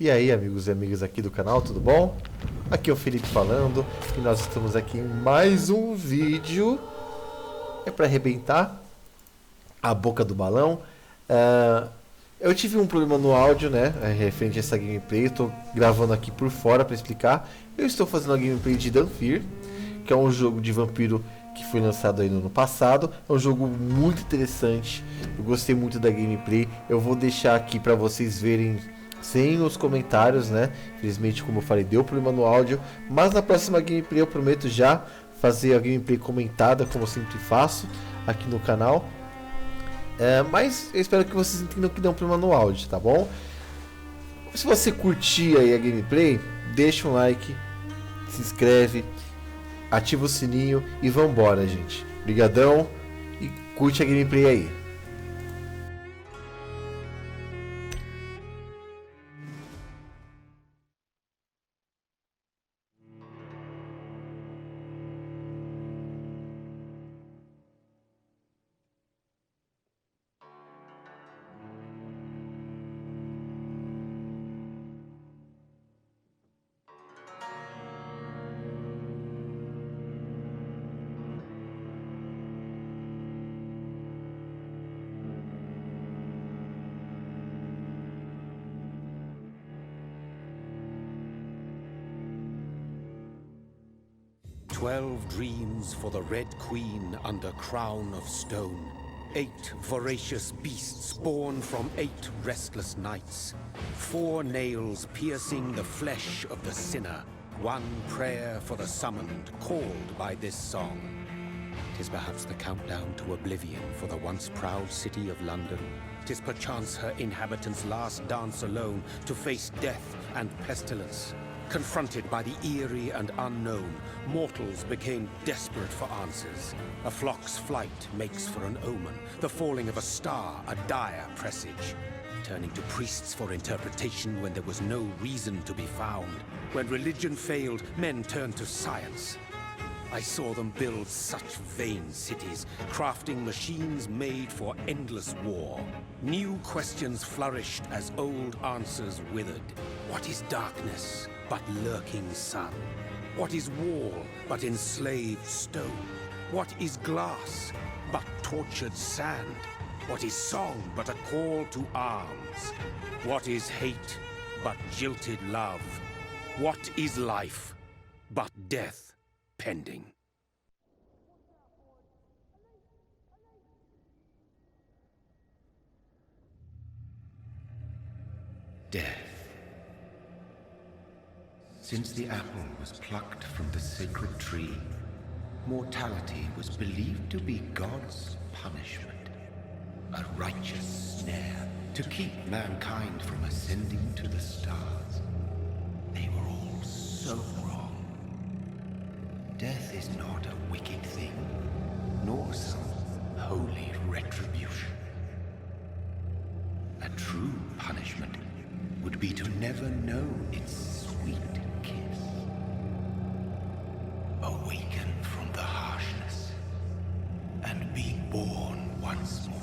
E aí, amigos e amigas aqui do canal, tudo bom? Aqui é o Felipe falando e nós estamos aqui em mais um vídeo. É para arrebentar a boca do balão. Eu tive um problema no áudio, né, referente a essa gameplay. Eu estou gravando aqui por fora para explicar. Eu estou fazendo a gameplay de Vampyr, que é um jogo de vampiro que foi lançado aí no ano passado. É um jogo muito interessante. Eu gostei muito da gameplay. Eu vou deixar aqui para vocês verem sem os comentários, né? Infelizmente, como eu falei, deu problema no áudio. Mas na próxima gameplay eu prometo já fazer a gameplay comentada, como eu sempre faço aqui no canal. Mas eu espero que vocês entendam que deu problema no áudio, tá bom? Se você curtir aí a gameplay, deixa um like, se inscreve, ativa o sininho e vambora, gente. Obrigadão e curte a gameplay aí. "12 dreams for the Red Queen under crown of stone. 8 voracious beasts born from 8 restless nights. 4 nails piercing the flesh of the sinner. 1 prayer for the summoned, called by this song. 'Tis perhaps the countdown to oblivion for the once proud city of London. 'Tis perchance her inhabitants' last dance alone to face death and pestilence. Confronted by the eerie and unknown, mortals became desperate for answers. A flock's flight makes for an omen, the falling of a star a dire presage. Turning to priests for interpretation when there was no reason to be found. When religion failed, men turned to science. I saw them build such vain cities, crafting machines made for endless war. New questions flourished as old answers withered. What is darkness but lurking sun? What is wall but enslaved stone? What is glass but tortured sand? What is song but a call to arms? What is hate but jilted love? What is life but death pending? Death. Since the apple was plucked from the sacred tree, mortality was believed to be God's punishment, a righteous snare to keep mankind from ascending to the stars. They were all so wrong. Death is not a wicked thing, nor some holy retribution. A true punishment would be to never know its sweet kiss. Awaken from the harshness and be born once more.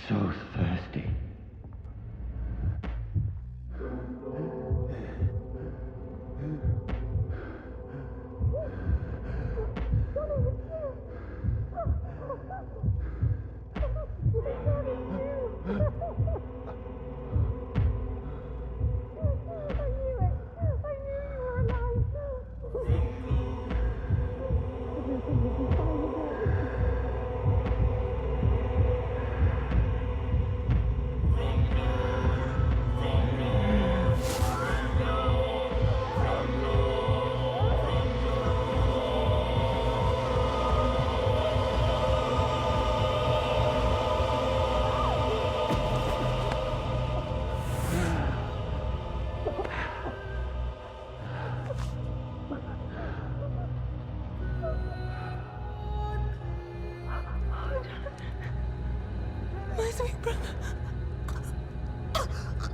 so thirsty. My sweet brother.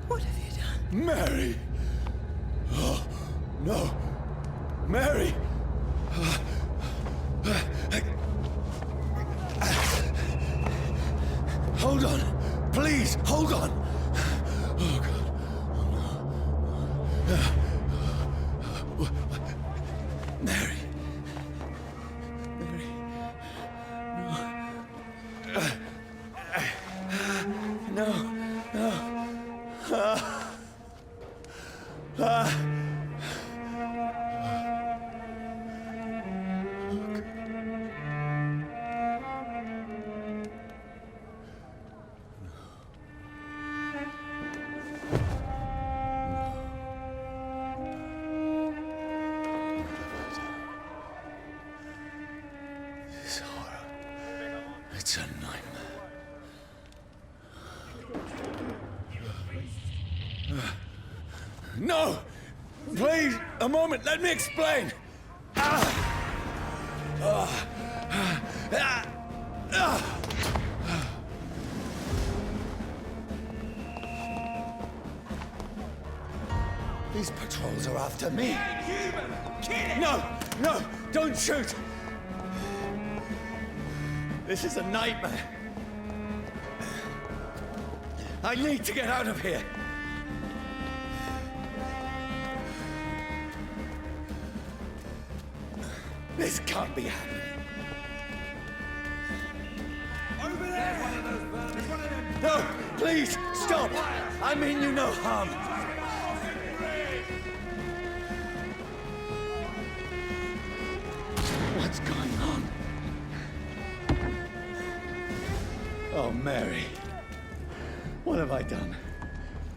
What have you done? Mary! Oh, no. Mary! Hold on. Please, hold on. Oh, God. Oh, no. Mary. Mary. No. No. This horror. It's a nightmare. No! Please, a moment, let me explain! These patrols are after me. No! No! Don't shoot! This is a nightmare. I need to get out of here. This can't be happening. Over there! No! Please, stop! I mean you no harm. What's going on? Oh, Mary. What have I done?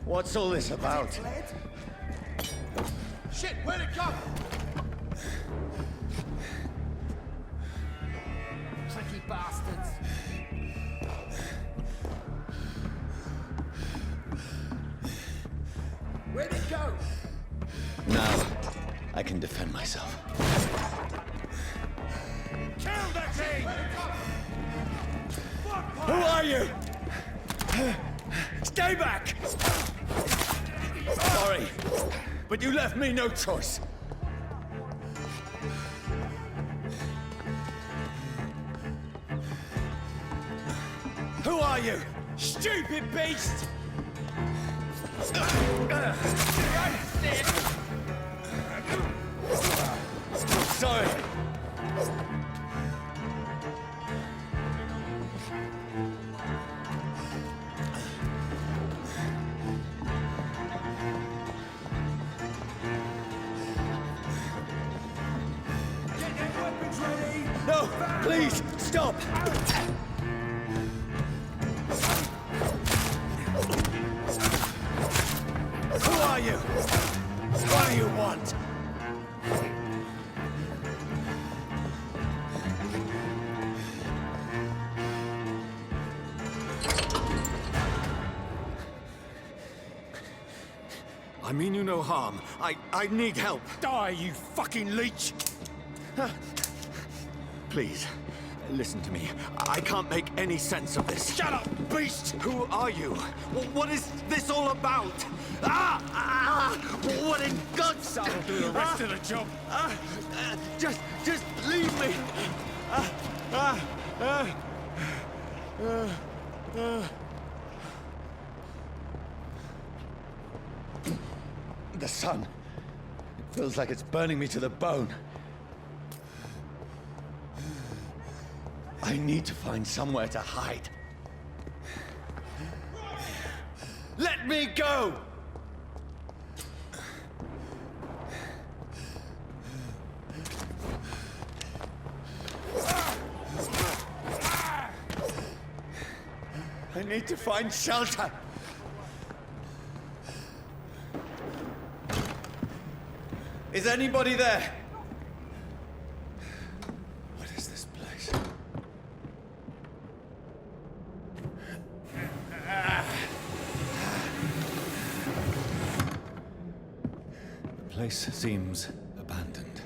What's all this about? Shit, where'd it go? Tricky bastards. Where'd it go? Now, I can defend myself. Kill the king! Who are you? Stay back! Sorry, but you left me no choice. Who are you? Stupid beast! Sorry. No, please, stop! Who are you? What do you want? I mean you no harm. I need help. Die, you fucking leech! Please, listen to me. I can't make any sense of this. Shut up, beast! Who are you? What is this all about? What in God's name? I'll do the rest of the job. Just leave me. The sun. It feels like it's burning me to the bone. I need to find somewhere to hide. Let me go! I need to find shelter. Is anybody there? What is this place? The place seems abandoned.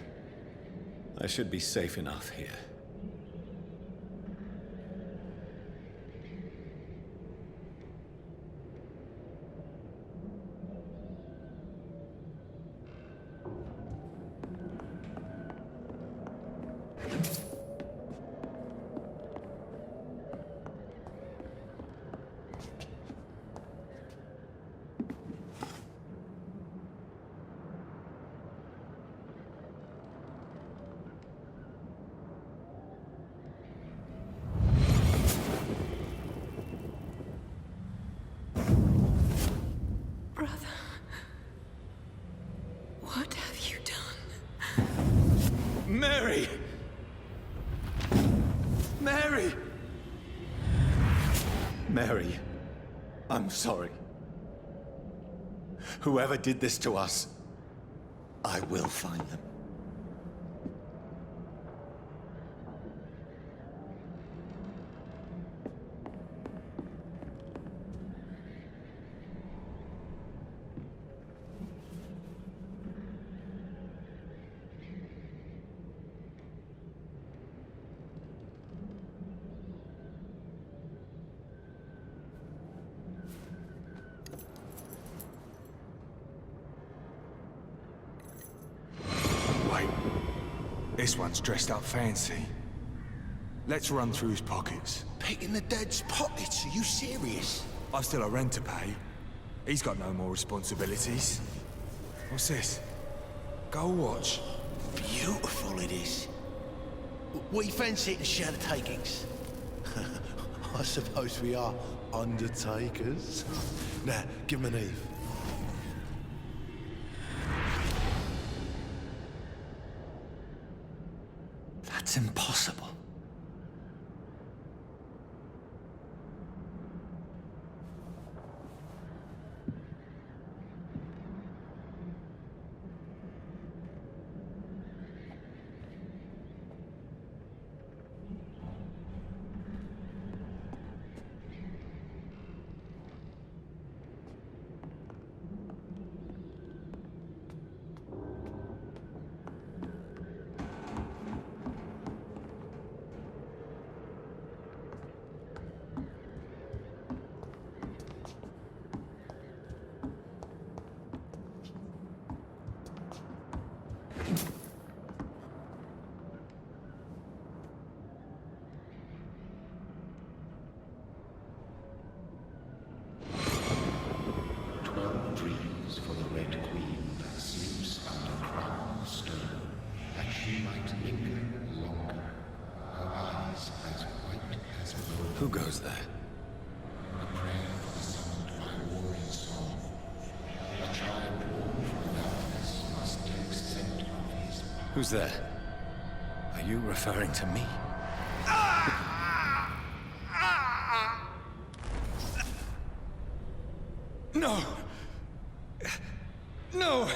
I should be safe enough here. Brother, what have you done? Mary! Mary! Mary, I'm sorry. Whoever did this to us, I will find them. Wait. This one's dressed up fancy. Let's run through his pockets. Picking the dead's pockets? Are you serious? I've still a rent to pay. He's got no more responsibilities. What's this? Gold watch. Beautiful it is. We fancy it to share the takings. I suppose we are undertakers. Now, give him an Eve. That's impossible. Dreams for the Red Queen that sleeps under crown of stone, that she might linger longer, her eyes as white as gold. Who goes there? A prayer for the summoned by warring song. A child born from darkness must take scent of his path. Who's there? Are you referring to me? No! No!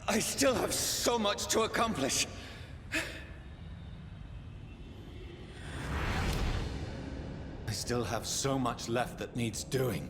I still have so much to accomplish. I still have so much left that needs doing.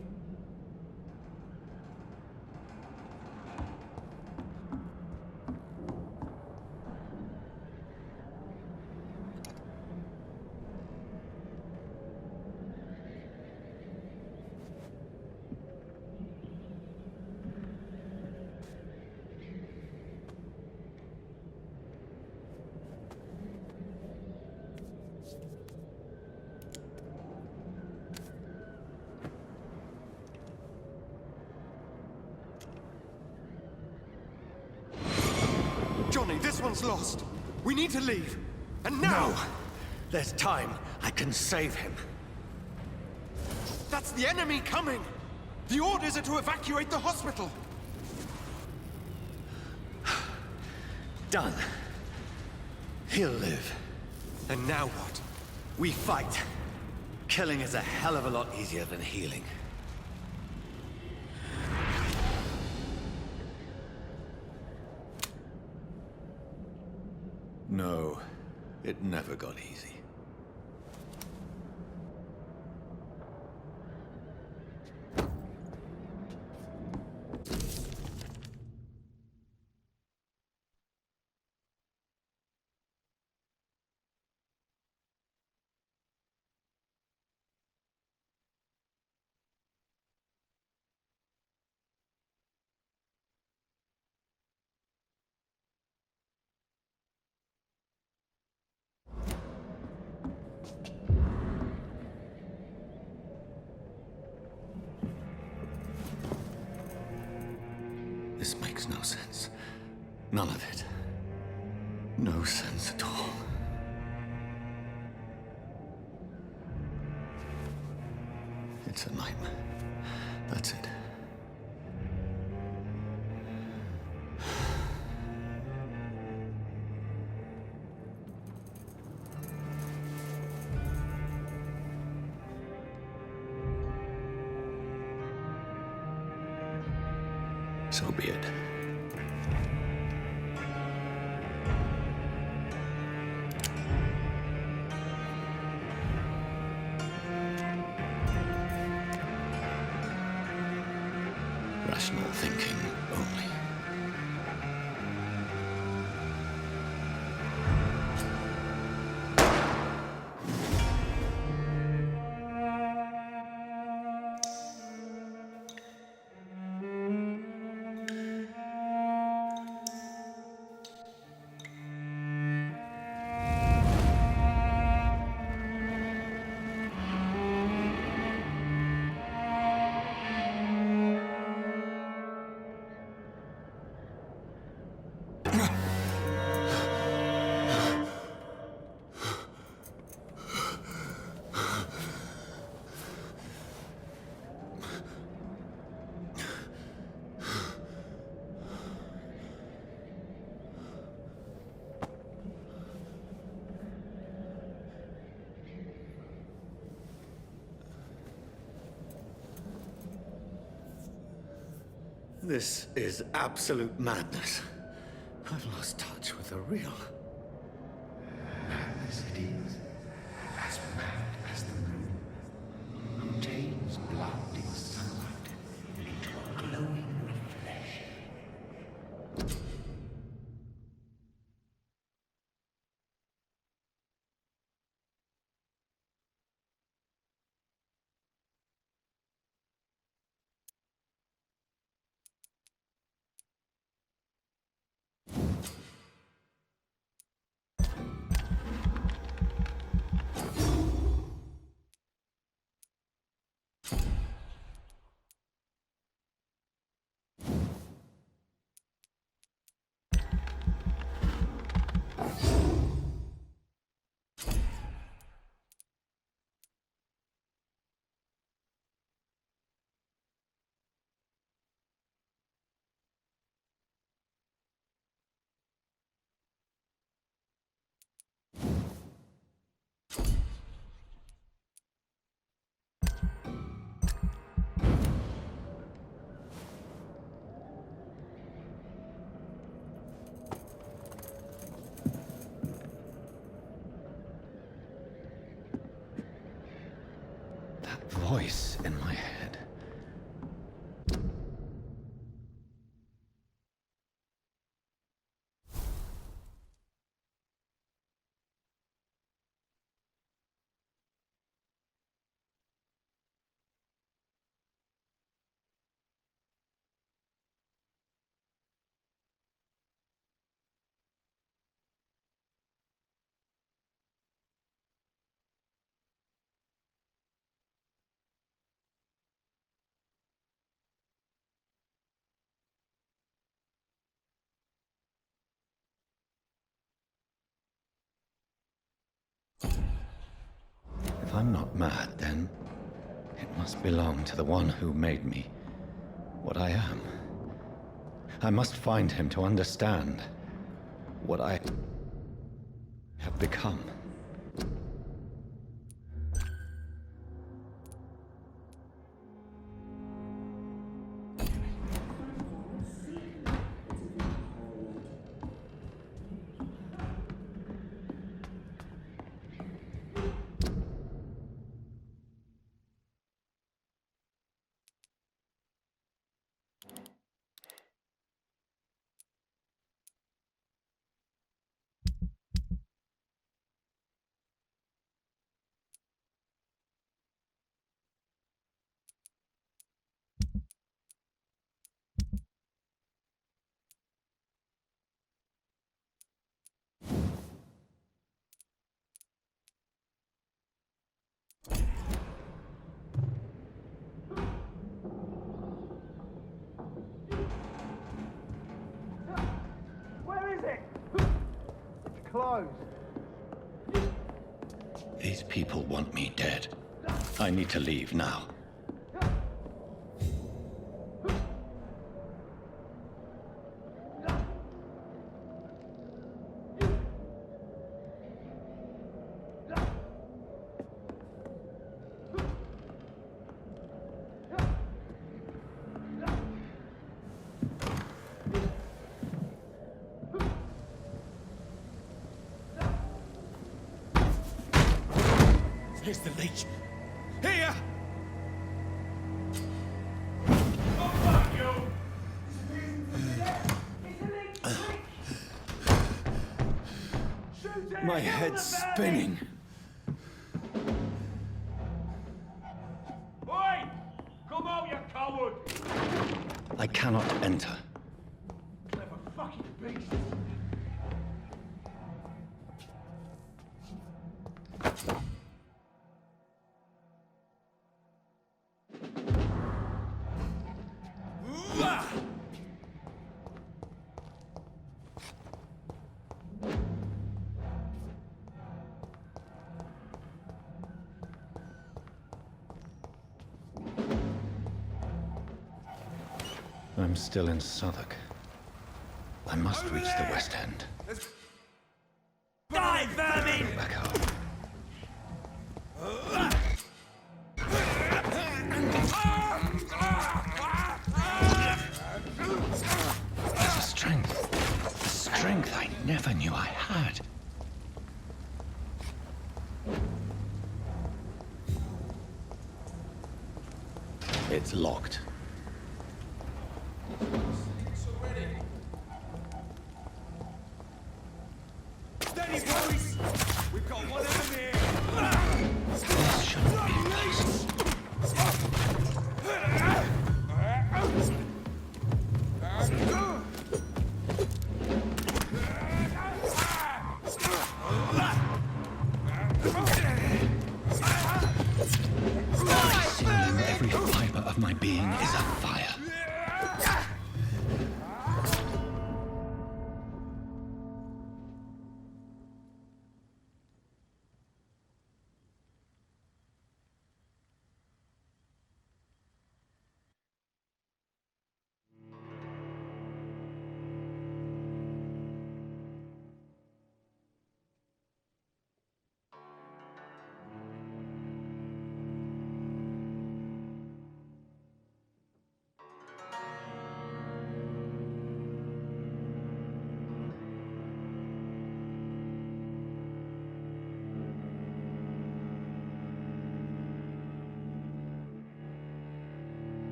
Everyone's lost. We need to leave. And now! No. There's time. I can save him. That's the enemy coming! The orders are to evacuate the hospital! Done. He'll live. And now what? We fight. Killing is a hell of a lot easier than healing. No, it never got easy. This makes no sense. None of it. No sense at all. It's a nightmare. That's it. So be it. Rational thinking only. This is absolute madness. I've lost touch with the real. Madness it is, as mad as the moon, who tames blinding sunlight into a glowing reflection. Voice in my head. I'm not mad, then it must belong to the one who made me what I am. I must find him to understand what I have become. These people want me dead. I need to leave now. Here's the leech. Here! My head's spinning. Oi! Come out, you coward! I cannot enter. Clever fucking beast! I'm still in Southwark. I must reach the West End. Die, vermin! Go back home. There's a strength. A strength I never knew I had. It's locked. Steady, boys! We've got one of them here! This shouldn't be possible. Every fiber of my being is afire.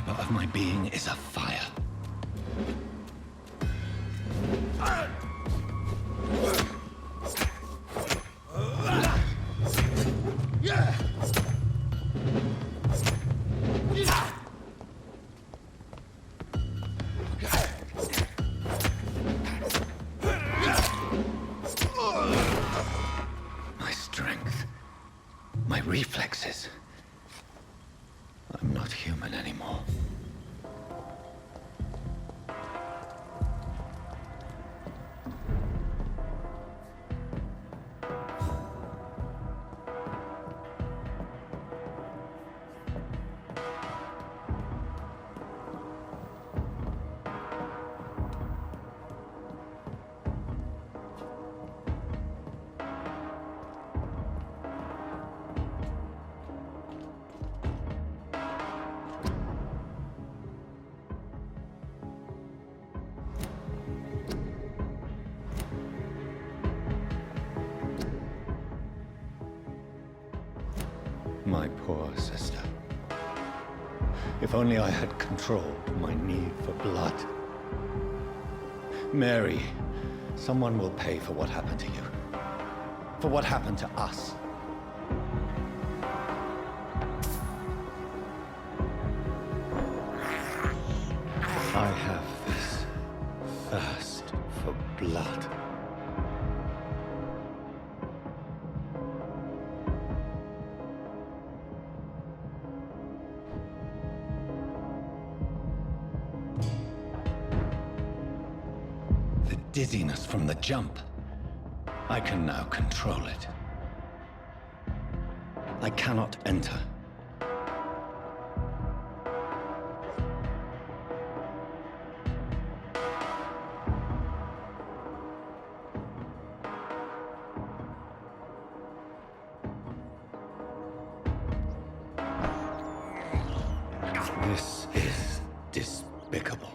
fiber of my being is afire. My strength, my reflexes. I'm not human anymore. My poor sister. If only I had controlled my need for blood. Mary, someone will pay for what happened to you. For what happened to us. I have this thirst for blood. The dizziness from the jump. I can now control it. I cannot enter. This is despicable.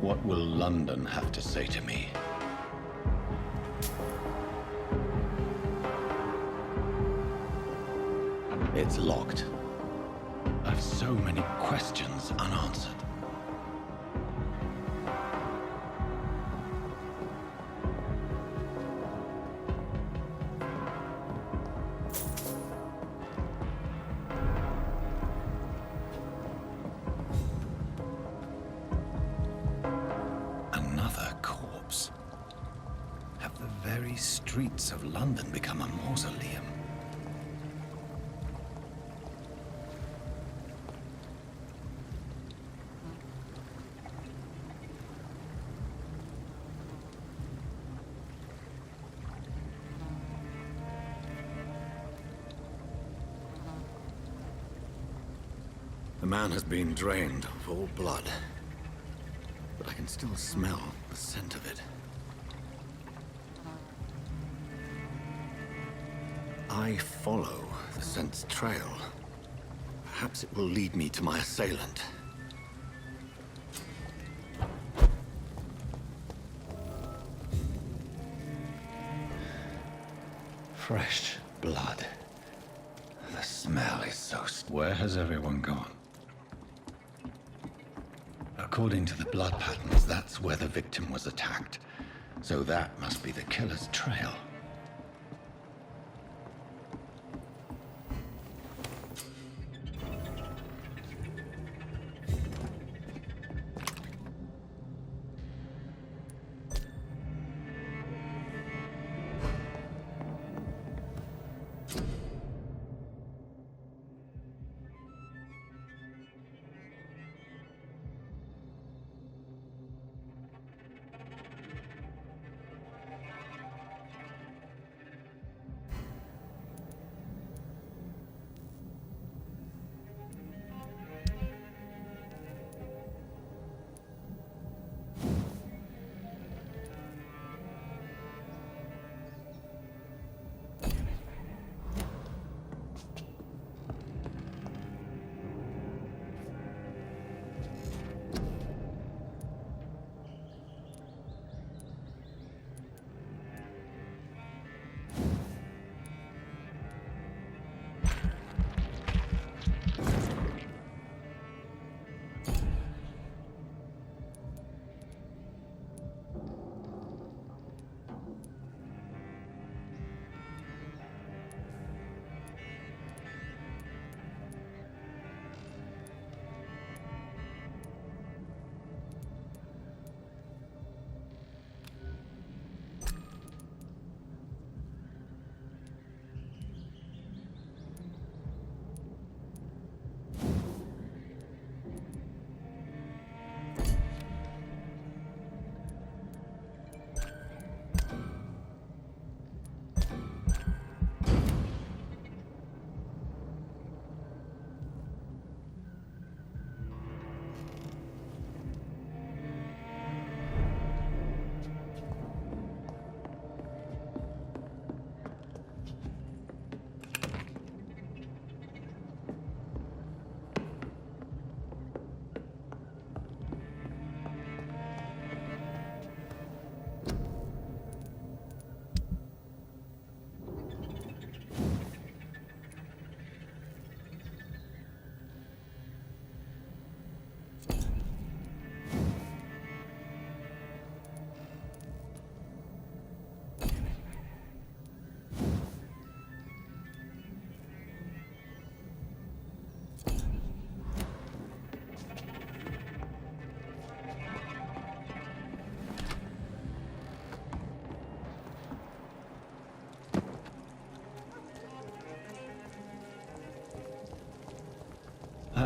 What will London have to say to me? It's locked. I've so many questions unanswered. Another corpse. Have the very streets of London become a mausoleum? The man has been drained of all blood, but I can still smell the scent of it. I follow the scent's trail. Perhaps it will lead me to my assailant. Fresh blood. The smell is so... Where has everyone gone? According to the blood patterns, that's where the victim was attacked. So that must be the killer's trail.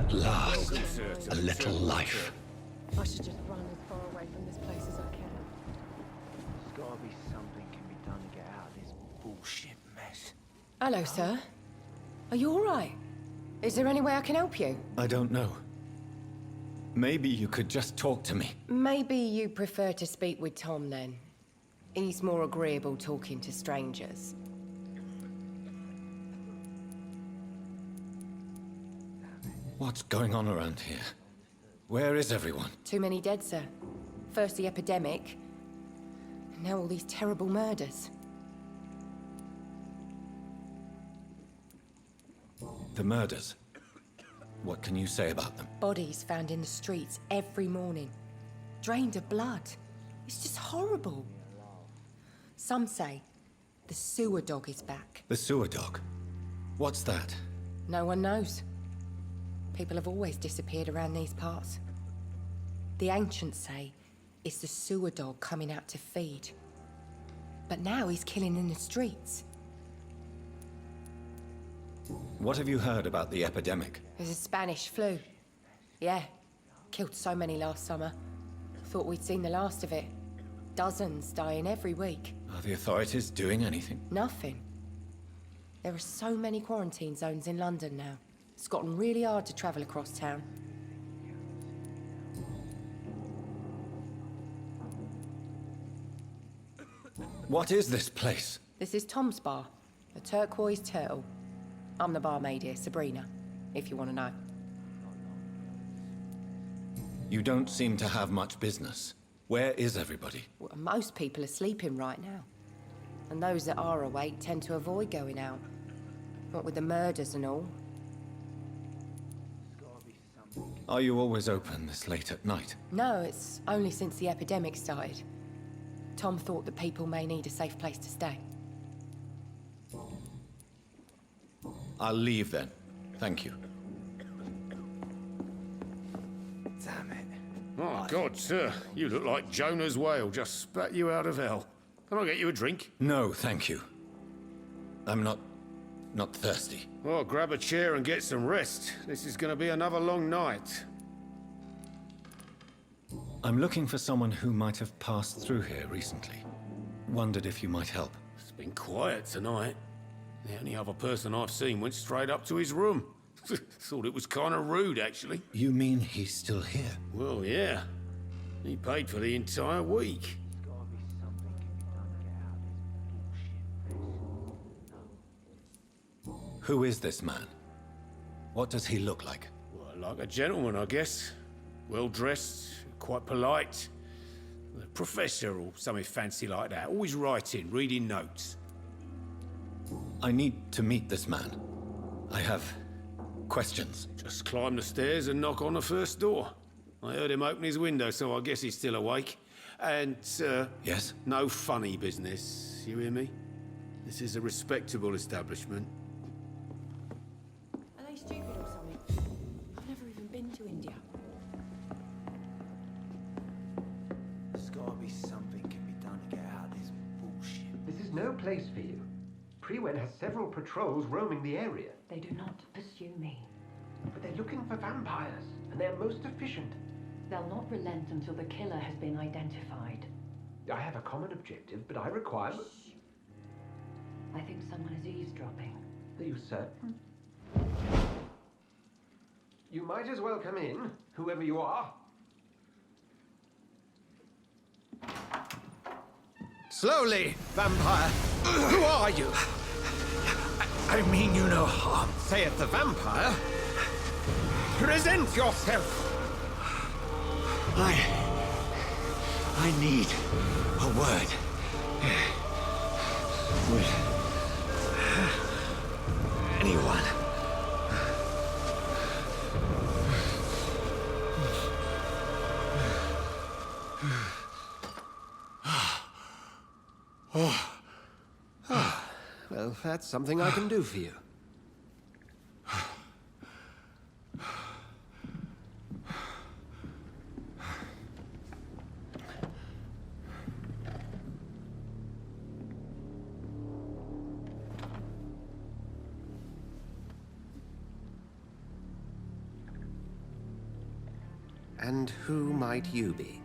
At last, a little life. I should just run as far away from this place as I can. There's gotta be something can be done to get out of this bullshit mess. Hello, sir. Are you all right? Is there any way I can help you? I don't know. Maybe you could just talk to me. Maybe you prefer to speak with Tom, then. He's more agreeable talking to strangers. What's going on around here? Where is everyone? Too many dead, sir. First the epidemic, and now all these terrible murders. The murders. What can you say about them? Bodies found in the streets every morning. Drained of blood. It's just horrible. Some say the sewer dog is back. The sewer dog? What's that? No one knows. People have always disappeared around these parts. The ancients say it's the sewer dog coming out to feed. But now he's killing in the streets. What have you heard about the epidemic? There's a Spanish flu. Yeah, killed so many last summer. Thought we'd seen the last of it. Dozens dying every week. Are the authorities doing anything? Nothing. There are so many quarantine zones in London now. It's gotten really hard to travel across town. What is this place? This is Tom's bar, the Turquoise Turtle. I'm the barmaid here, Sabrina, if you want to know. You don't seem to have much business. Where is everybody? Well, most people are sleeping right now. And those that are awake tend to avoid going out. What with the murders and all. Are you always open this late at night? No, it's only since the epidemic started. Tom thought that people may need a safe place to stay. I'll leave then. Thank you. Damn it. Oh, God, sir. You look like Jonah's whale just spat you out of hell. Can I get you a drink? No, thank you. I'm not thirsty. Well, grab a chair and get some rest. This is going to be another long night. I'm looking for someone who might have passed through here recently. Wondered if you might help. It's been quiet tonight. The only other person I've seen went straight up to his room. Thought it was kind of rude, actually. You mean he's still here? Well, yeah. He paid for the entire week. Who is this man? What does he look like? Well, like a gentleman, I guess. Well-dressed, quite polite. A professor or something fancy like that. Always writing, reading notes. I need to meet this man. I have questions. Just climb the stairs and knock on the first door. I heard him open his window, so I guess he's still awake. And, Yes? no funny business, you hear me? This is a respectable establishment. Are they stupid or something? I've never even been to India. There's gotta be something can be done to get out of this bullshit. This is no place for you. Prewen has several patrols roaming the area. They do not pursue me. But they're looking for vampires, and they're most efficient. They'll not relent until the killer has been identified. I have a common objective, but I require... I think someone is eavesdropping. Are you certain? You might as well come in, whoever you are. Slowly, vampire. Who are you? I mean you no harm, saith the vampire. Present yourself. I need a word. With anyone. Well, that's something I can do for you. And who might you be?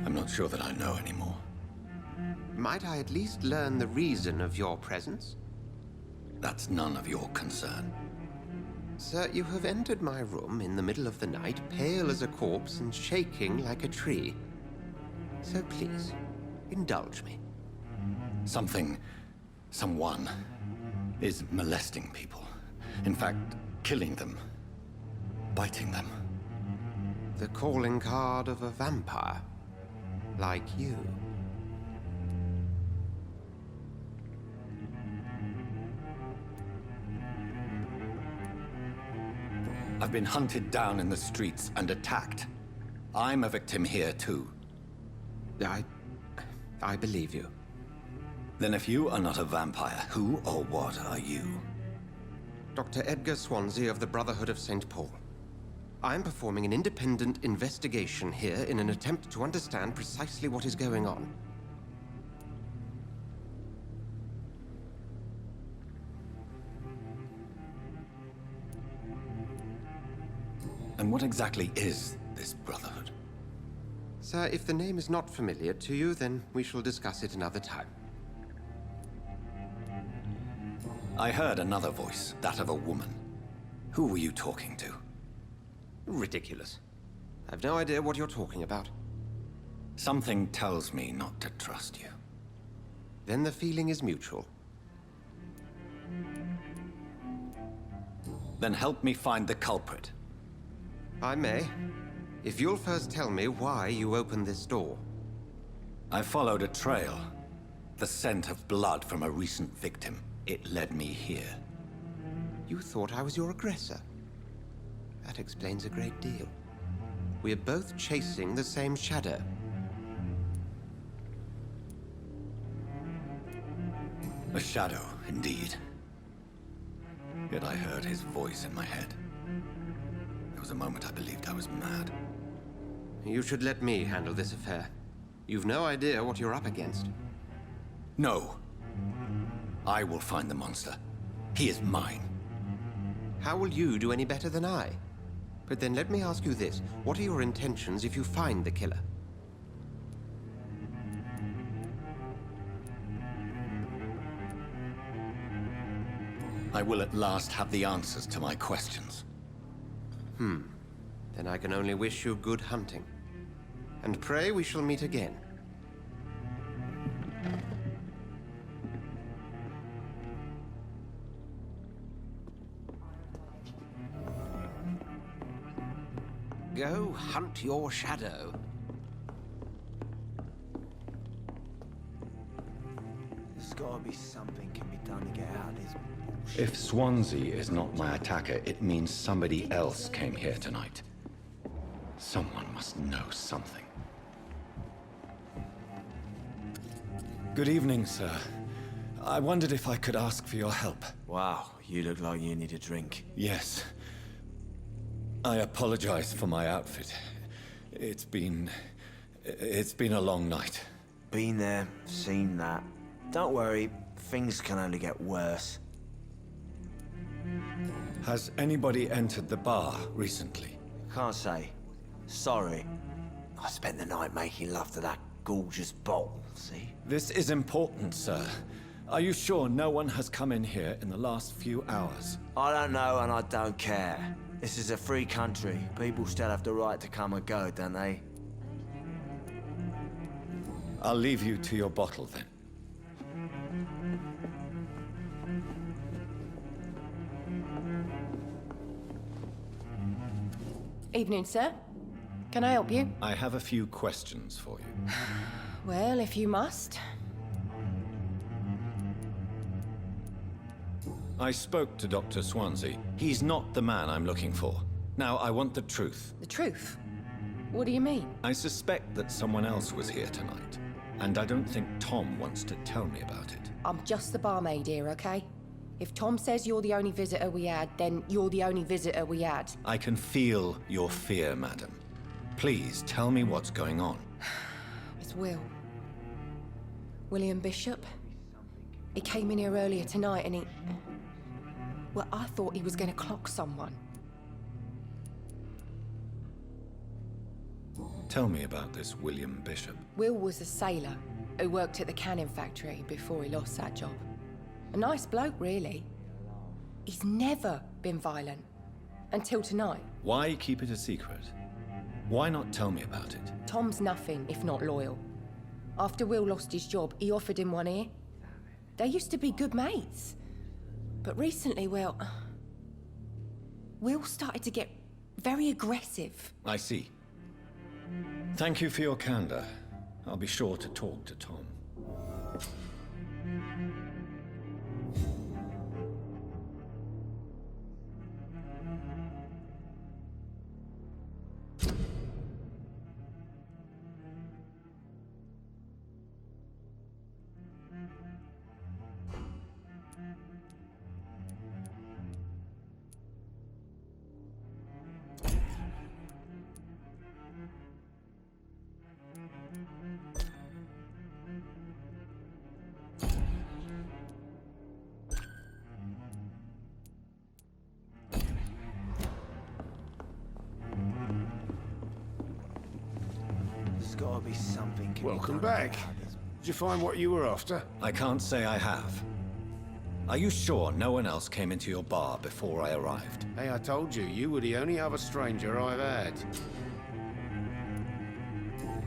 I'm not sure that I know anymore. Might I at least learn the reason of your presence? That's none of your concern. Sir, you have entered my room in the middle of the night, pale as a corpse and shaking like a tree. So please, indulge me. Someone is molesting people. In fact, killing them. Biting them. The calling card of a vampire. Like you. I've been hunted down in the streets and attacked. I'm a victim here, too. I believe you. Then if you are not a vampire, who or what are you? Dr. Edgar Swansea of the Brotherhood of St. Paul. I'm performing an independent investigation here in an attempt to understand precisely what is going on. And what exactly is this Brotherhood? Sir, if the name is not familiar to you, then we shall discuss it another time. I heard another voice, that of a woman. Who were you talking to? Ridiculous. I've no idea what you're talking about. Something tells me not to trust you. Then the feeling is mutual. Then help me find the culprit. I may, if you'll first tell me why you opened this door. I followed a trail. The scent of blood from a recent victim. It led me here. You thought I was your aggressor. That explains a great deal. We're both chasing the same shadow. A shadow, indeed. Yet I heard his voice in my head. There was a moment I believed I was mad. You should let me handle this affair. You've no idea what you're up against. No. I will find the monster. He is mine. How will you do any better than I? But then let me ask you this. What are your intentions if you find the killer? I will at last have the answers to my questions. Then I can only wish you good hunting. And pray we shall meet again. Go hunt your shadow. There's gotta be something can be done to get out of this bullshit. If Swansea is not my attacker, it means somebody else came here tonight. Someone must know something. Good evening, sir. I wondered if I could ask for your help. Wow, you look like you need a drink. Yes. I apologize for my outfit. It's been a long night. Been there, seen that. Don't worry, things can only get worse. Has anybody entered the bar recently? Can't say. Sorry. I spent the night making love to that gorgeous bottle, see? This is important, sir. Are you sure no one has come in here in the last few hours? I don't know and I don't care. This is a free country. People still have the right to come and go, don't they? I'll leave you to your bottle then. Evening, sir. Can I help you? I have a few questions for you. Well, if you must. I spoke to Dr. Swansea. He's not the man I'm looking for. Now, I want the truth. The truth? What do you mean? I suspect that someone else was here tonight. And I don't think Tom wants to tell me about it. I'm just the barmaid here, okay? If Tom says you're the only visitor we had, then you're the only visitor we had. I can feel your fear, madam. Please tell me what's going on. It's Will. William Bishop. He came in here earlier tonight and he... Well, I thought he was going to clock someone. Tell me about this William Bishop. Will was a sailor who worked at the cannon factory before he lost that job. A nice bloke, really. He's never been violent. Until tonight. Why keep it a secret? Why not tell me about it? Tom's nothing if not loyal. After Will lost his job, he offered him one ear. They used to be good mates. But recently, well... Will started to get very aggressive. I see. Thank you for your candor. I'll be sure to talk to Tom. Gotta be something. Welcome back. Did you find what you were after? I can't say I have. Are you sure no one else came into your bar before I arrived? Hey, I told you, you were the only other stranger I've had.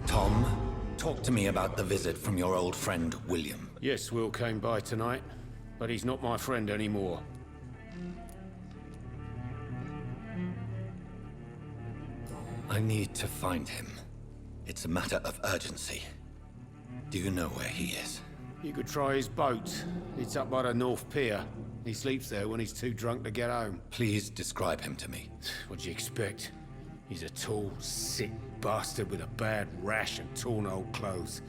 Tom, talk to me about the visit from your old friend, William. Yes, Will came by tonight, but he's not my friend anymore. I need to find him. It's a matter of urgency. Do you know where he is? You could try his boat. It's up by the North Pier. He sleeps there when he's too drunk to get home. Please describe him to me. What'd you expect? He's a tall, sick bastard with a bad rash and torn old clothes.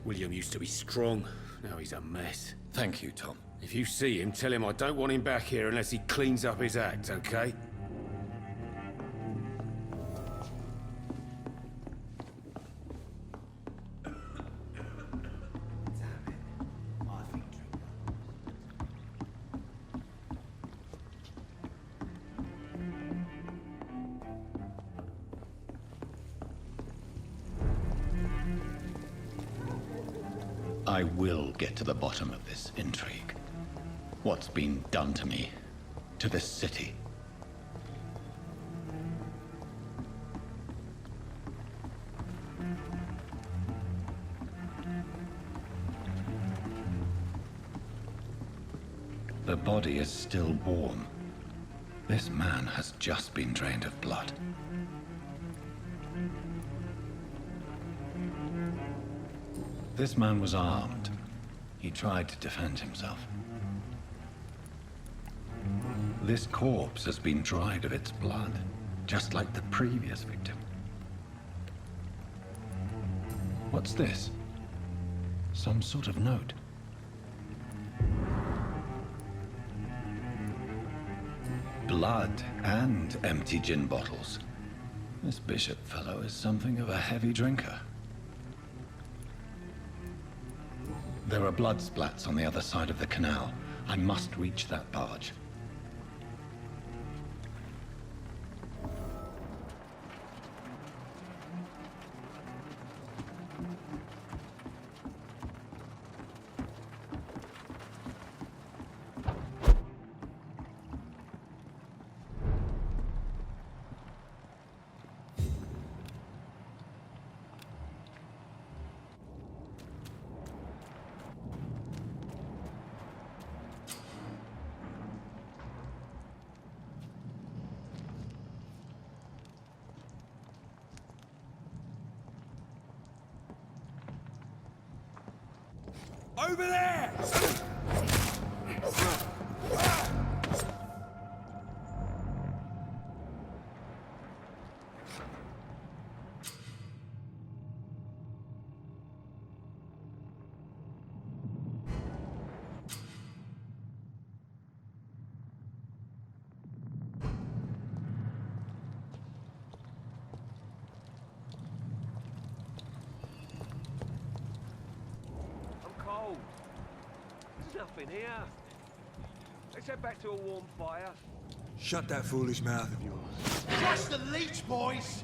William used to be strong. Now he's a mess. Thank you, Tom. If you see him, tell him I don't want him back here unless he cleans up his act, okay? I will get to the bottom of this intrigue. What's been done to me, to this city. The body is still warm. This man has just been drained of blood. This man was armed. He tried to defend himself. This corpse has been dried of its blood, just like the previous victim. What's this? Some sort of note. Blood and empty gin bottles. This Bishop fellow is something of a heavy drinker. There are blood splats on the other side of the canal. I must reach that barge. Over there! nothing here. Let's head back to a warm fire. Shut that foolish mouth of yours. Trust the leech, boys!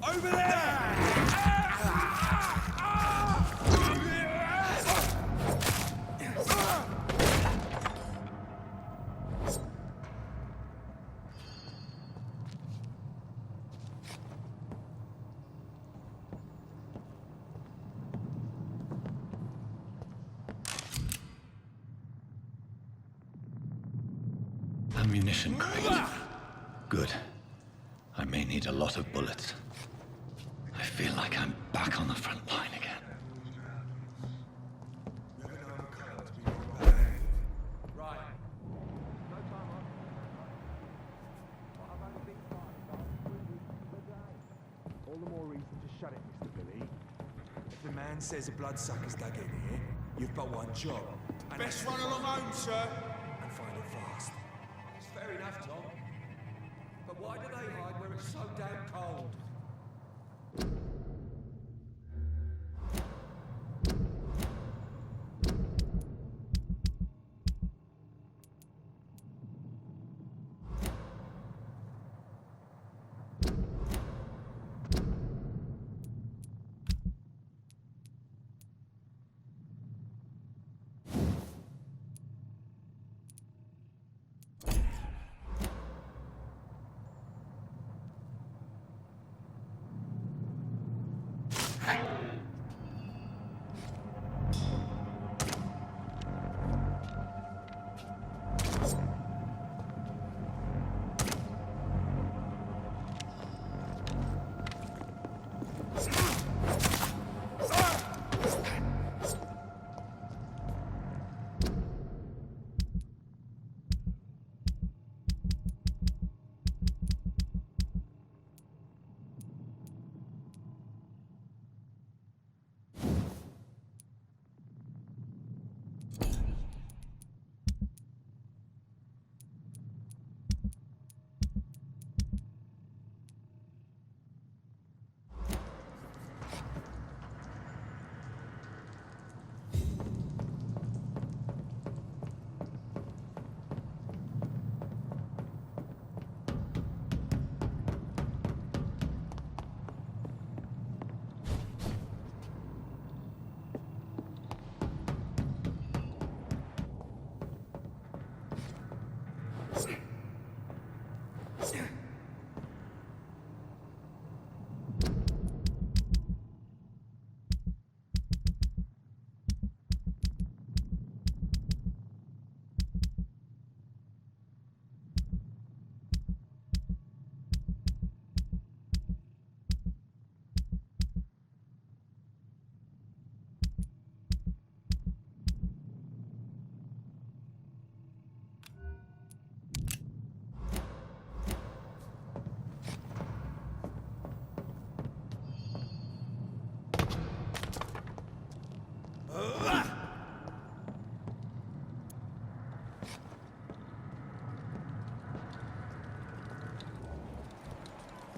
Over there! Ammunition crate. Good. I may need a lot of bullets. I feel like I'm back on the front line again. Right. No time on. I've only been All the more reason to shut it, Mr. Billy. If the man says a bloodsucker's dug in here, you've but one job. And Best run along home, sir. And find it fast. It's fair enough, Tom. But why do they hide where it's so damn cold?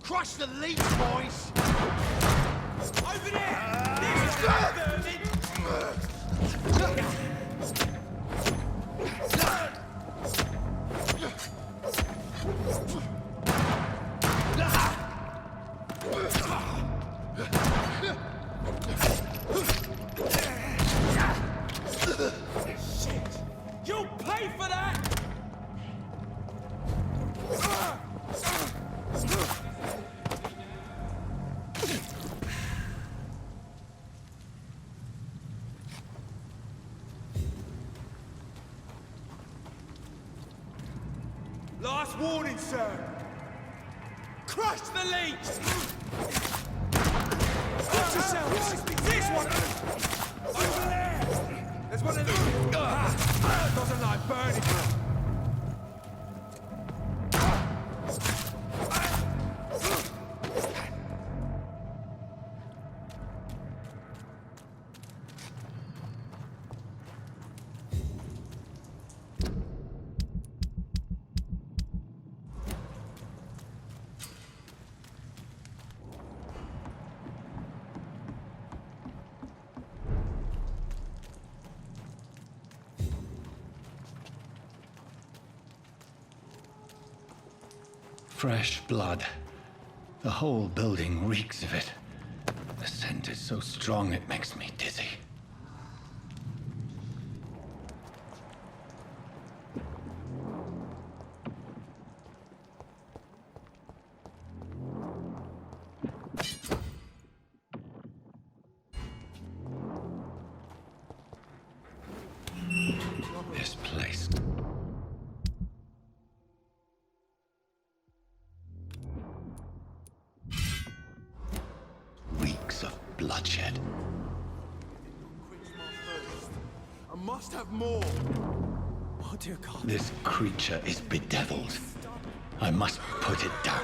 Crush the leech, boys! Over there! This one's burning! Shit! You'll pay for that! Last warning, sir! Crush the leech! Watch yourselves! This one! Over there! There's one in there! Doesn't like burning! Fresh blood. The whole building reeks of it. The scent is so strong it makes me dizzy. This place. Reeks of bloodshed. I must have more! Oh dear God. This creature is bedeviled. I must put it down.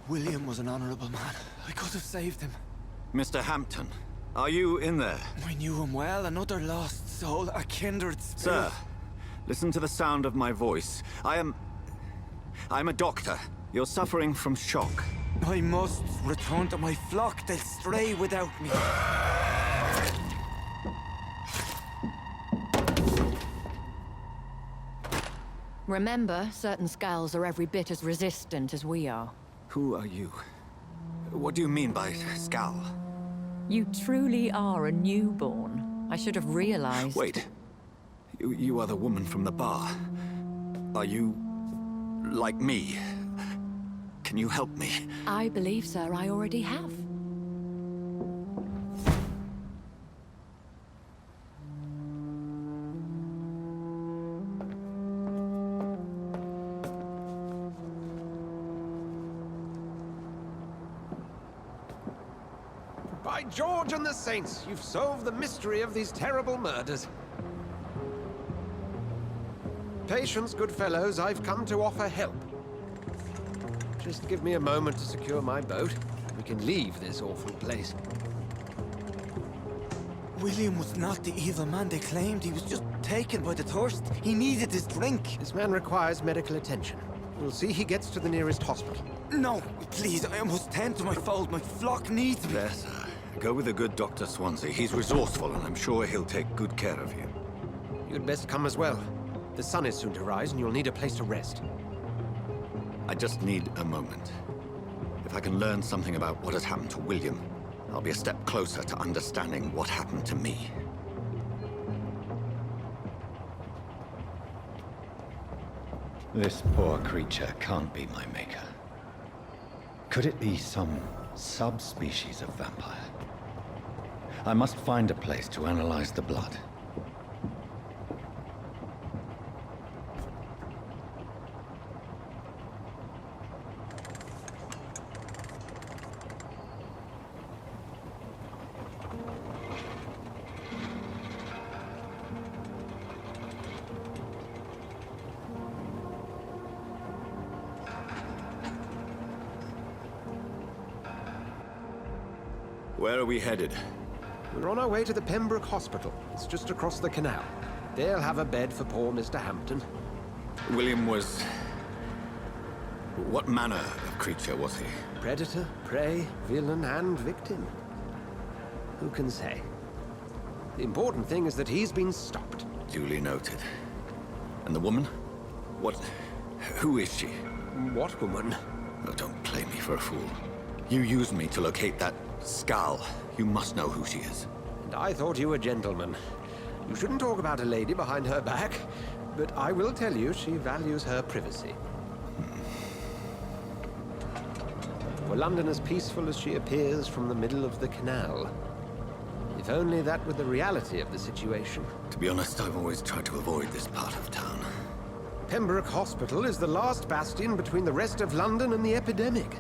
William was an honorable man. I could have saved him. Mr. Hampton, are you in there? I knew him well, another lost soul, a kindred spirit. Sir, listen to the sound of my voice. I'm a doctor. You're suffering from shock. I must return to my flock. They'll stray without me. Remember, certain skulls are every bit as resistant as we are. Who are you? What do you mean by Skal? You truly are a newborn. I should have realized. Wait. You are the woman from the bar. Are you... like me? Can you help me? I believe, sir, I already have. By George and the Saints, you've solved the mystery of these terrible murders. Patience, good fellows, I've come to offer help. Just give me a moment to secure my boat. We can leave this awful place. William was not the evil man they claimed. He was just taken by the thirst. He needed his drink. This man requires medical attention. We'll see he gets to the nearest hospital. No, please, I must tend to my fold. My flock needs me. There, sir. Go with the good Dr. Swansea. He's resourceful, and I'm sure he'll take good care of you. You'd best come as well. The sun is soon to rise, and you'll need a place to rest. I just need a moment. If I can learn something about what has happened to William, I'll be a step closer to understanding what happened to me. This poor creature can't be my maker. Could it be some subspecies of vampire? I must find a place to analyze the blood. Where are we headed? We're on our way to the Pembroke Hospital. It's just across the canal. They'll have a bed for poor Mr. Hampton. William was... what manner of creature was he? Predator, prey, villain, and victim. Who can say? The important thing is that he's been stopped. Duly noted. And the woman? What... who is she? What woman? Oh, don't play me for a fool. You used me to locate that skull. You must know who she is. And I thought you a gentleman. You shouldn't talk about a lady behind her back, but I will tell you she values her privacy. Were London as peaceful as she appears from the middle of the canal? If only that were the reality of the situation. To be honest, I've always tried to avoid this part of town. Pembroke Hospital is the last bastion between the rest of London and the epidemic.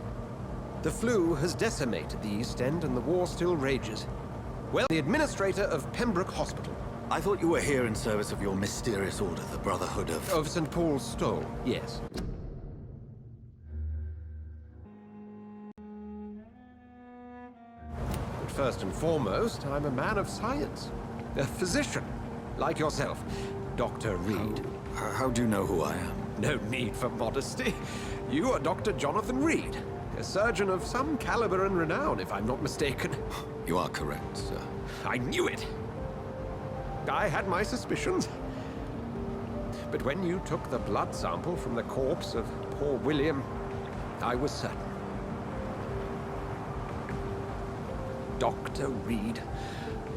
The flu has decimated the East End and the war still rages. Well, the administrator of Pembroke Hospital. I thought you were here in service of your mysterious order, the Brotherhood of... Of St. Paul's Stole, yes. But first and foremost, I'm a man of science. A physician, like yourself, Dr. Reed. How do you know who I am? No need for modesty. You are Dr. Jonathan Reed. A surgeon of some caliber and renown, if I'm not mistaken. You are correct, sir. I knew it! I had my suspicions. But when you took the blood sample from the corpse of poor William, I was certain. Dr. Reed.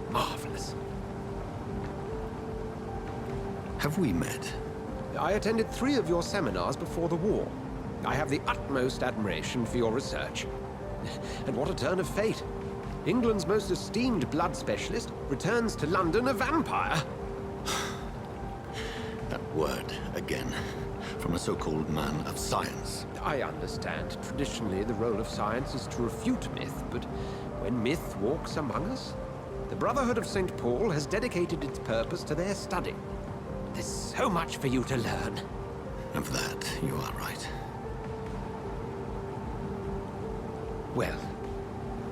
Marvelous. Have we met? I attended 3 of your seminars before the war. I have the utmost admiration for your research. And what a turn of fate. England's most esteemed blood specialist returns to London a vampire. That word, again, from a so-called man of science. I understand. Traditionally, the role of science is to refute myth, but when myth walks among us, the Brotherhood of St. Paul has dedicated its purpose to their study. There's so much for you to learn. Of that, you are right. Well,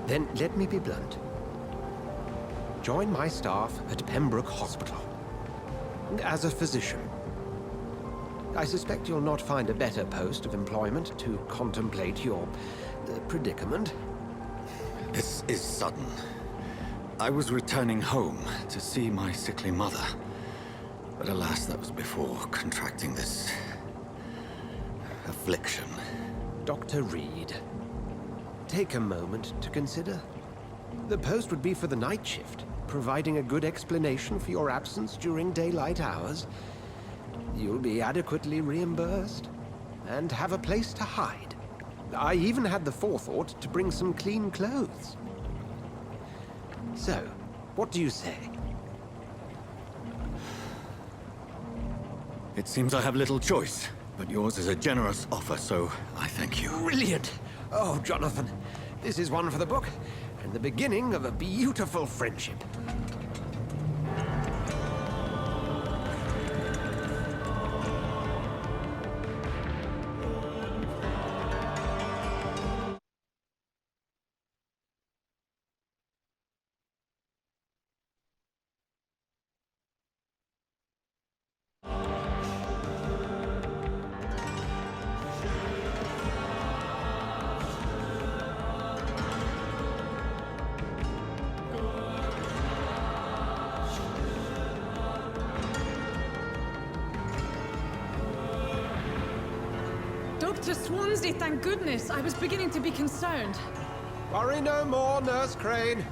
then let me be blunt. Join my staff at Pembroke Hospital. As a physician. I suspect you'll not find a better post of employment to contemplate your predicament. This is sudden. I was returning home to see my sickly mother. But alas, that was before contracting this... affliction. Dr. Reed. Take a moment to consider. The post would be for the night shift, providing a good explanation for your absence during daylight hours. You'll be adequately reimbursed, and have a place to hide. I even had the forethought to bring some clean clothes. So, what do you say? It seems I have little choice, but yours is a generous offer, so I thank you. Brilliant! Oh, Jonathan, this is one for the book, and the beginning of a beautiful friendship. Dr. Swansea, thank goodness. I was beginning to be concerned. Worry no more, Nurse Crane,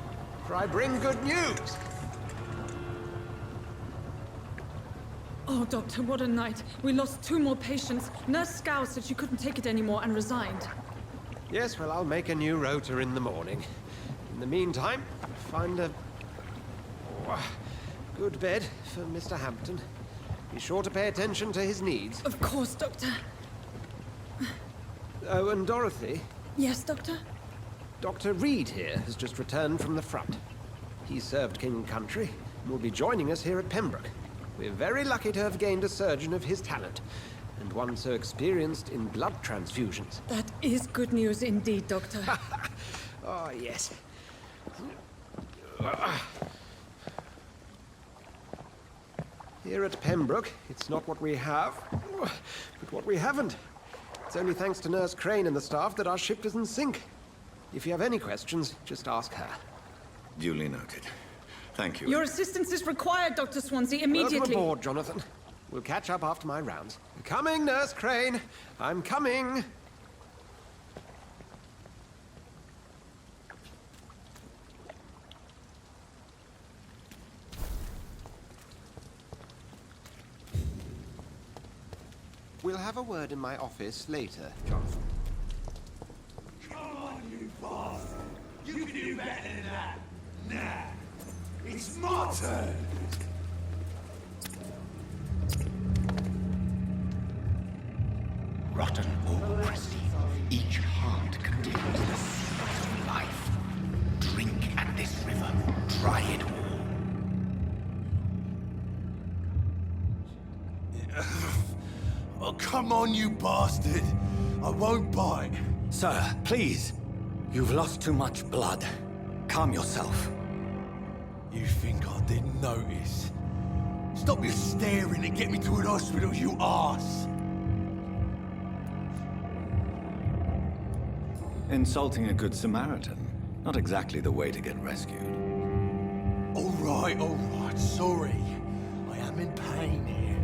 for I bring good news. Oh, Doctor, what a night. We lost 2 more patients. Nurse Scow said she couldn't take it anymore and resigned. Yes, well, I'll make a new rota in the morning. In the meantime, find a good bed for Mr. Hampton. Be sure to pay attention to his needs. Of course, Doctor. Oh, and Dorothy? Yes, Doctor? Dr. Reed here has just returned from the front. He served King and Country and will be joining us here at Pembroke. We're very lucky to have gained a surgeon of his talent, and one so experienced in blood transfusions. That is good news indeed, Doctor. Oh, yes. Here at Pembroke, it's not what we have, but what we haven't. It's only thanks to Nurse Crane and the staff that our ship isn't sink. If you have any questions, just ask her. Duly noted. Thank you. Your assistance is required, Dr. Swansea, immediately. Welcome aboard, Jonathan. We'll catch up after my rounds. I'm coming, Nurse Crane. I'm coming. We'll have a word in my office later, Jonathan. Come on, you bastard! You can do better than that! Nah! It's my turn! Rotten or pristine, each heart contains the secret of life. Drink at this river, try it all. Oh, come on, you bastard! I won't bite. Sir, please. You've lost too much blood. Calm yourself. You think I didn't notice? Stop your staring and get me to an hospital, you arse! Insulting a good Samaritan. Not exactly the way to get rescued. All right, sorry. I am in pain here.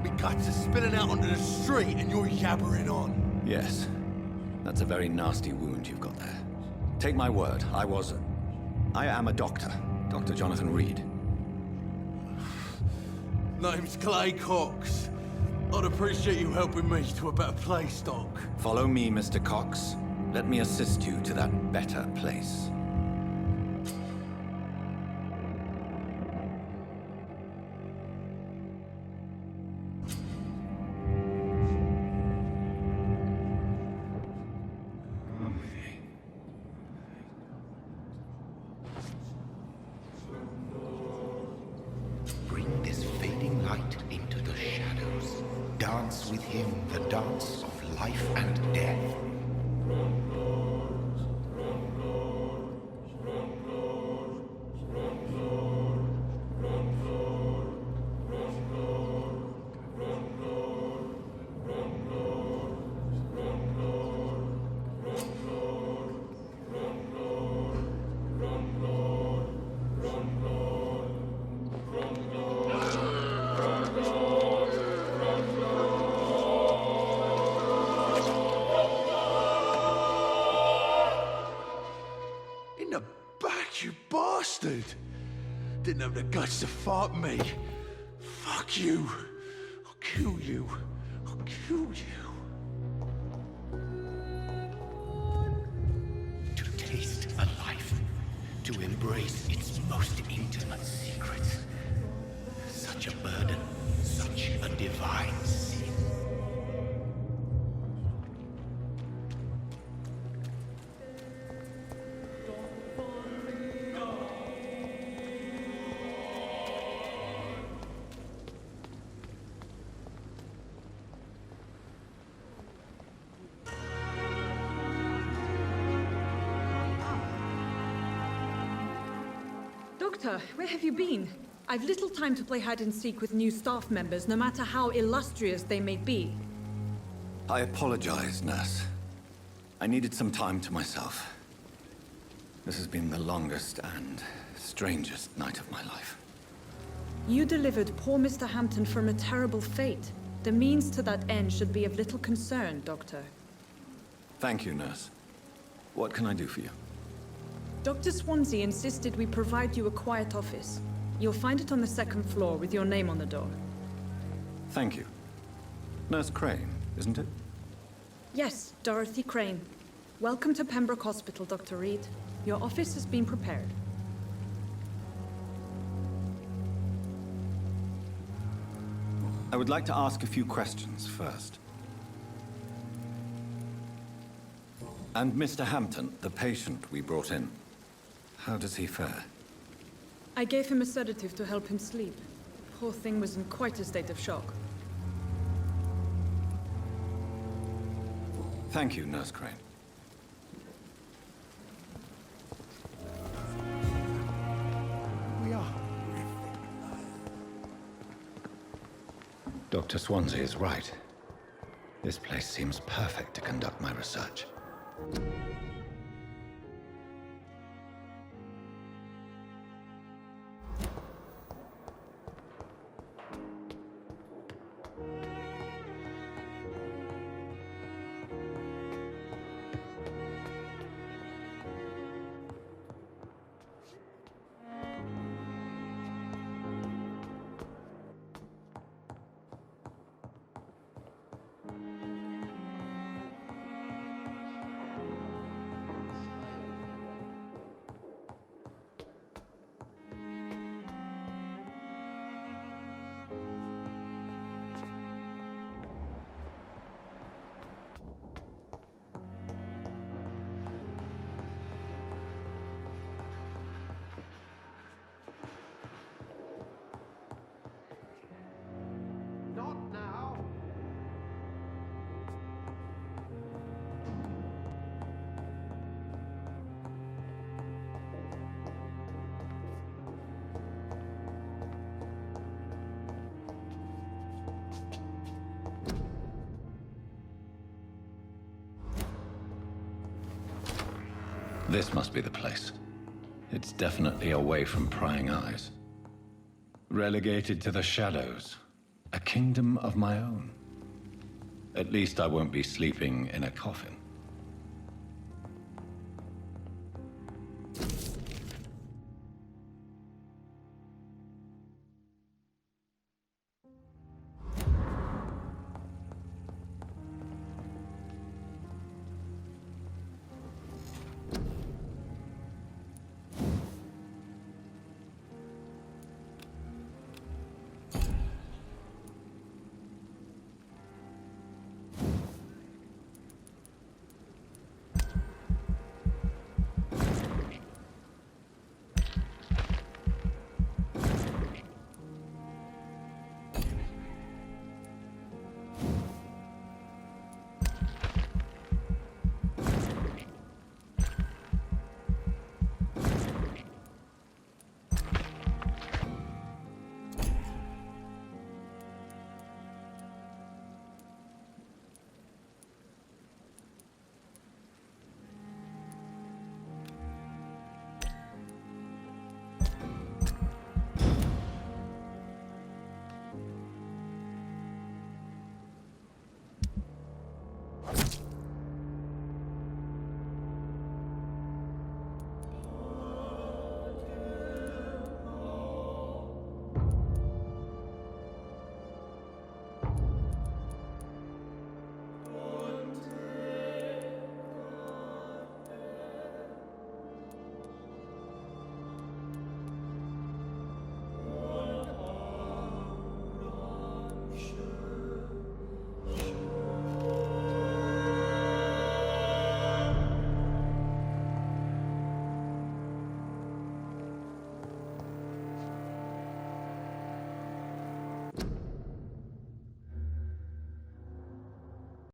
My guts are spilling out onto the street and you're yabbering on. Yes. That's a very nasty wound you've got there. Take my word, I am a doctor. Dr. Jonathan Reed. Name's Clay Cox. I'd appreciate you helping me to a better place, Doc. Follow me, Mr. Cox. Let me assist you to that better place. Bring this fading light into the shadows. Dance with him the dance of life and death. In the back, you bastard! Didn't have the guts to fight me. Fuck you. I'll kill you. I'll kill you. To taste a life, to embrace its most intimate secrets. Such a burden, such a divine sin. Doctor, where have you been? I've little time to play hide and seek with new staff members, no matter how illustrious they may be. I apologize, nurse. I needed some time to myself. This has been the longest and strangest night of my life. You delivered poor Mr. Hampton from a terrible fate. The means to that end should be of little concern, Doctor. Thank you, nurse. What can I do for you? Dr. Swansea insisted we provide you a quiet office. You'll find it on the second floor with your name on the door. Thank you. Nurse Crane, isn't it? Yes, Dorothy Crane. Welcome to Pembroke Hospital, Dr. Reed. Your office has been prepared. I would like to ask a few questions first. And Mr. Hampton, the patient we brought in, how does he fare? I gave him a sedative to help him sleep. Poor thing was in quite a state of shock. Thank you, Nurse Crane. We are. Dr. Swansea is right. This place seems perfect to conduct my research. Not now. This must be the place. It's definitely away from prying eyes. Relegated to the shadows. A kingdom of my own. At least I won't be sleeping in a coffin.